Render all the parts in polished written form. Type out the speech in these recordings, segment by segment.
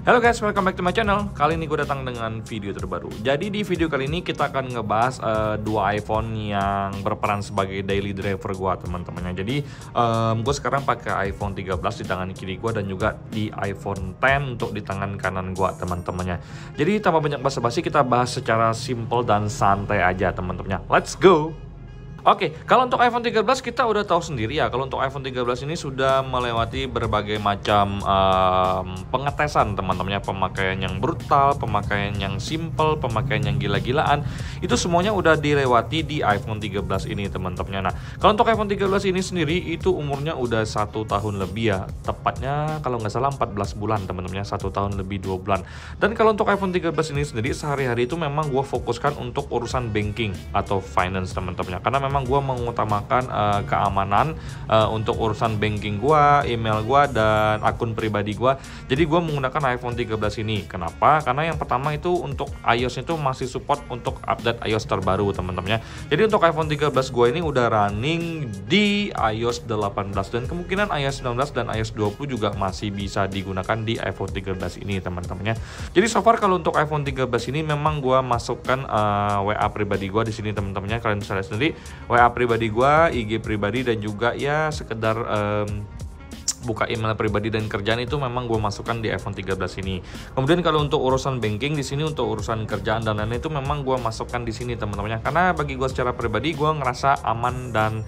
Halo guys, welcome back to my channel. Kali ini gue datang dengan video terbaru. Jadi di video kali ini kita akan ngebahas dua iPhone yang berperan sebagai daily driver gue, teman-temannya. Jadi gue sekarang pakai iPhone 13 di tangan kiri gue dan juga di iPhone X untuk di tangan kanan gue, teman-temannya. Jadi tanpa banyak basa-basi, kita bahas secara simple dan santai aja, teman-temannya. Let's go! Oke, kalau untuk iPhone 13 kita udah tahu sendiri ya, kalau untuk iPhone 13 ini sudah melewati berbagai macam pengetesan, teman-temannya. Pemakaian yang brutal, pemakaian yang simple, pemakaian yang gila-gilaan, itu semuanya udah dilewati di iPhone 13 ini, teman-temannya. Nah, kalau untuk iPhone 13 ini sendiri itu umurnya udah 1 tahun lebih ya, tepatnya kalau nggak salah 14 bulan, teman-temannya, 1 tahun lebih 2 bulan. Dan kalau untuk iPhone 13 ini sendiri sehari-hari itu memang gue fokuskan untuk urusan banking atau finance, teman-temannya, karena memang gue mengutamakan keamanan untuk urusan banking gue, email gue, dan akun pribadi gue. Jadi gue menggunakan iPhone 13 ini. Kenapa? Karena yang pertama itu untuk iOS itu masih support untuk update iOS terbaru, teman-temannya. Jadi untuk iPhone 13 gue ini udah running di iOS 18 dan kemungkinan iOS 19 dan iOS 20 juga masih bisa digunakan di iPhone 13 ini, teman-temannya. Jadi so far kalau untuk iPhone 13 ini memang gue masukkan WA pribadi gue di sini, teman-temannya. Kalian bisa lihat sendiri WA pribadi gua, IG pribadi, dan juga ya sekedar buka email pribadi dan kerjaan itu memang gue masukkan di iPhone 13 ini. Kemudian kalau untuk urusan banking di sini, untuk urusan kerjaan dan lain-lain itu memang gue masukkan di sini, teman-temannya. Karena bagi gue secara pribadi gue ngerasa aman dan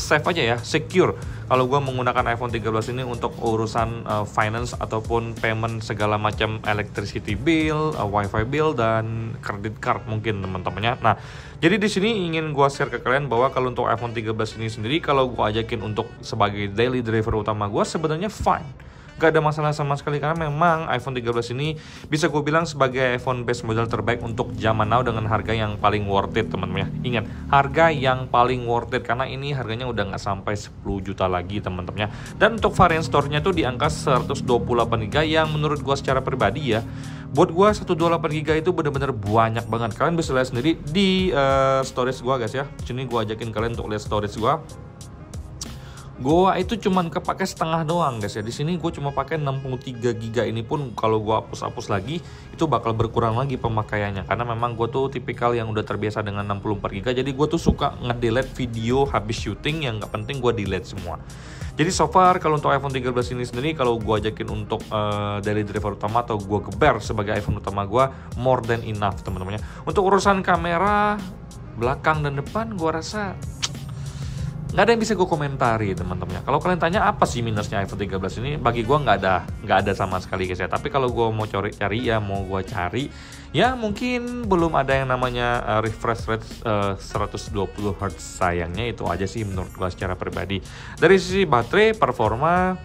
safe aja ya, secure kalau gue menggunakan iPhone 13 ini untuk urusan finance ataupun payment segala macam electricity bill, wifi bill, dan credit card mungkin, teman-temannya. Nah, jadi di sini ingin gue share ke kalian bahwa kalau untuk iPhone 13 ini sendiri, kalau gue ajakin untuk sebagai daily driver utama gue sebenarnya fine, gak ada masalah sama sekali, karena memang iPhone 13 ini bisa gue bilang sebagai iPhone base model terbaik untuk zaman now dengan harga yang paling worth it, teman-teman ya. Ingat, harga yang paling worth it, karena ini harganya udah nggak sampai 10 juta lagi, teman-teman ya. Dan untuk varian store-nya tuh di angka 128GB yang menurut gue secara pribadi ya, buat gue 128GB itu bener-bener banyak banget. Kalian bisa lihat sendiri di storage gue, guys ya. Sini gue ajakin kalian untuk lihat storage gue. Gua itu cuman kepake setengah doang, guys ya. Di sini gue cuma pakai 63GB. Ini pun kalau gua hapus-hapus lagi itu bakal berkurang lagi pemakaiannya, karena memang gue tuh tipikal yang udah terbiasa dengan 64GB. Jadi gue tuh suka nge-delete video habis syuting yang nggak penting, gue delete semua. Jadi so far kalau untuk iPhone 13 ini sendiri, kalau gue ajakin untuk daily driver utama atau gue geber sebagai iPhone utama gue, more than enough, teman-temannya. Untuk urusan kamera belakang dan depan, gue rasa nggak ada yang bisa gue komentari, teman-teman. Kalau kalian tanya apa sih minusnya iPhone 13 ini, bagi gue nggak ada sama sekali, guys ya. Tapi kalau gue mau cari ya, mau gue cari ya, mungkin belum ada yang namanya refresh rate 120Hz. Sayangnya itu aja sih menurut gue secara pribadi. Dari sisi baterai performa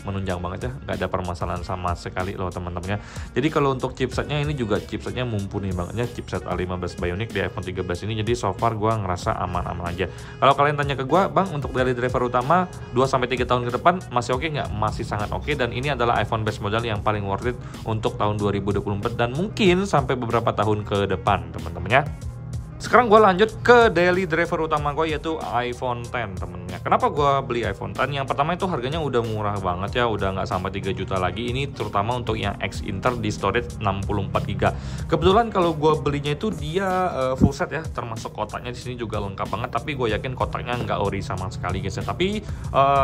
menunjang banget ya, nggak ada permasalahan sama sekali loh, teman-temannya. Jadi kalau untuk chipsetnya ini juga chipsetnya mumpuni banget ya, chipset A15 Bionic di iPhone 13 ini. Jadi so far gue ngerasa aman-aman aja. Kalau kalian tanya ke gue, bang, untuk daily driver utama 2-3 tahun ke depan masih oke nggak? Masih sangat oke, dan ini adalah iPhone base model yang paling worth it untuk tahun 2024 dan mungkin sampai beberapa tahun ke depan, teman-temannya. Sekarang gue lanjut ke daily driver utama gue, yaitu iPhone X, temennya. Kenapa gue beli iPhone X? Yang pertama itu harganya udah murah banget ya, udah nggak sampai 3 juta lagi. Ini terutama untuk yang X Inter di storage 64GB. Kebetulan kalau gue belinya itu dia full set ya, termasuk kotaknya di sini juga lengkap banget. Tapi gue yakin kotaknya nggak ori sama sekali, guys ya. Tapi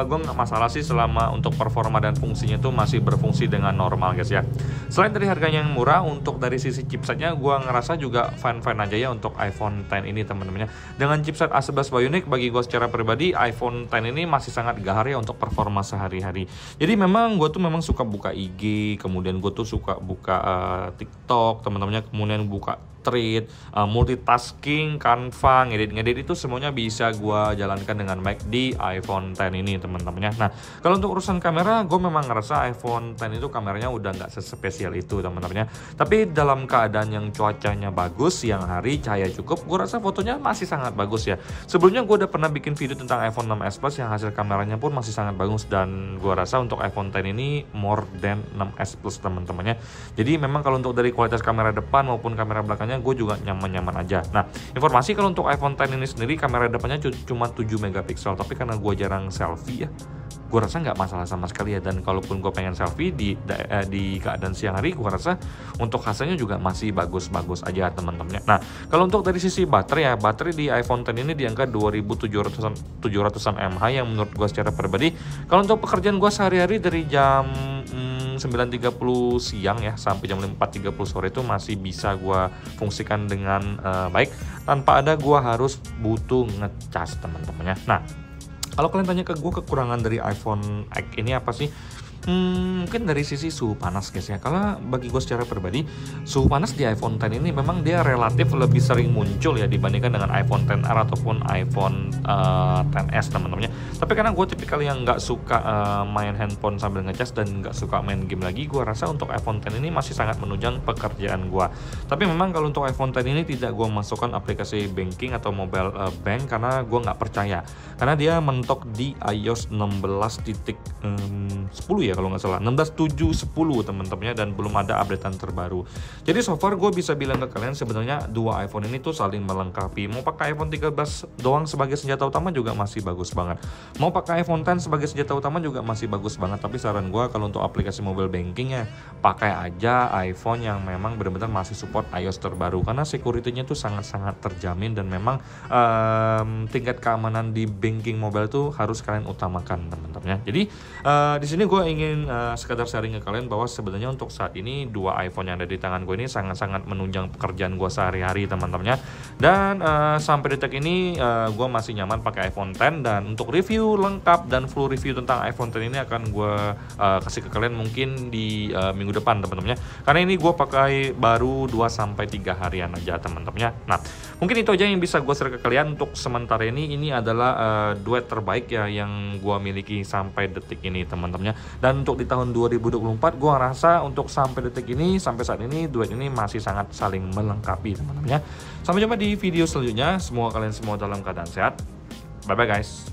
gue nggak masalah sih selama untuk performa dan fungsinya itu masih berfungsi dengan normal, guys ya. Selain dari harganya yang murah, untuk dari sisi chipsetnya gue ngerasa juga fine-fine aja ya untuk iPhone X ini, teman-temannya. Dengan chipset A11 Bionic, bagi gue secara pribadi iPhone X ini masih sangat gahar ya untuk performa sehari-hari. Jadi memang gue tuh memang suka buka IG, kemudian gue tuh suka buka TikTok, teman-temannya, kemudian buka Thread, multitasking, Canva, ngedit itu semuanya bisa gue jalankan dengan baik di iPhone X ini, teman-temannya. Nah, kalau untuk urusan kamera, gue memang ngerasa iPhone X itu kameranya udah nggak sespesial itu, teman-temannya. Tapi dalam keadaan yang cuacanya bagus, siang hari, cahaya cukup, gue rasa fotonya masih sangat bagus ya. Sebelumnya gue udah pernah bikin video tentang iPhone 6s Plus yang hasil kameranya pun masih sangat bagus, dan gue rasa untuk iPhone X ini more than 6s Plus, teman-temannya. Jadi memang kalau untuk dari kualitas kamera depan maupun kamera belakangnya, gue juga nyaman-nyaman aja. Nah, informasi kalau untuk iPhone X ini sendiri kamera depannya cuma 7 megapiksel, tapi karena gue jarang selfie ya, gue rasa nggak masalah sama sekali ya. Dan kalaupun gue pengen selfie di keadaan siang hari, gue rasa untuk hasilnya juga masih bagus-bagus aja teman-teman. Nah, kalau untuk dari sisi baterai ya, baterai di iPhone X ini di angka 2700-an mAh yang menurut gue secara pribadi, kalau untuk pekerjaan gue sehari-hari dari jam 9.30 siang ya sampai jam 4.30 sore itu masih bisa gue fungsikan dengan baik tanpa ada gue harus butuh ngecas teman-temannya. Nah, kalau kalian tanya ke gue kekurangan dari iPhone X ini apa sih? Mungkin dari sisi suhu panas guys ya. Karena bagi gue secara pribadi, suhu panas di iPhone X ini memang dia relatif lebih sering muncul ya dibandingkan dengan iPhone XR ataupun iPhone XS teman-temannya. Tapi karena gue tipikal yang nggak suka main handphone sambil ngecas dan nggak suka main game lagi, gue rasa untuk iPhone X ini masih sangat menunjang pekerjaan gue. Tapi memang kalau untuk iPhone X ini tidak gue masukkan aplikasi banking atau mobile bank karena gue nggak percaya. Karena dia mentok di iOS 16.10 ya kalau nggak salah, 16.7.10 teman-temannya, dan belum ada updatean terbaru. Jadi so far gue bisa bilang ke kalian sebenarnya dua iPhone ini tuh saling melengkapi. Mau pakai iPhone 13 doang sebagai senjata utama juga masih bagus banget. Mau pakai iPhone X sebagai senjata utama juga masih bagus banget. Tapi saran gue kalau untuk aplikasi mobile banking ya pakai aja iPhone yang memang benar-benar masih support iOS terbaru, karena security-nya tuh sangat-sangat terjamin dan memang tingkat keamanan di banking mobile tuh harus kalian utamakan teman-teman ya. Jadi di sini gue ingin sekadar sharing ke kalian bahwa sebenarnya untuk saat ini dua iPhone yang ada di tangan gue ini sangat-sangat menunjang pekerjaan gue sehari-hari teman-temannya. Dan sampai detik ini gue masih nyaman pakai iPhone X, dan untuk review lengkap dan full review tentang iPhone X ini akan gue kasih ke kalian mungkin di minggu depan teman-temannya. Karena ini gue pakai baru 2-3 harian aja teman-temannya. Nah, mungkin itu aja yang bisa gue share ke kalian untuk sementara ini. Ini adalah duet terbaik ya yang gue miliki sampai detik ini teman-temannya. Dan untuk di tahun 2024 gue ngerasa untuk sampai detik ini, sampai saat ini duet ini masih sangat saling melengkapi teman-teman ya. Sampai jumpa di video selanjutnya. Semoga kalian semua dalam keadaan sehat. Bye bye guys.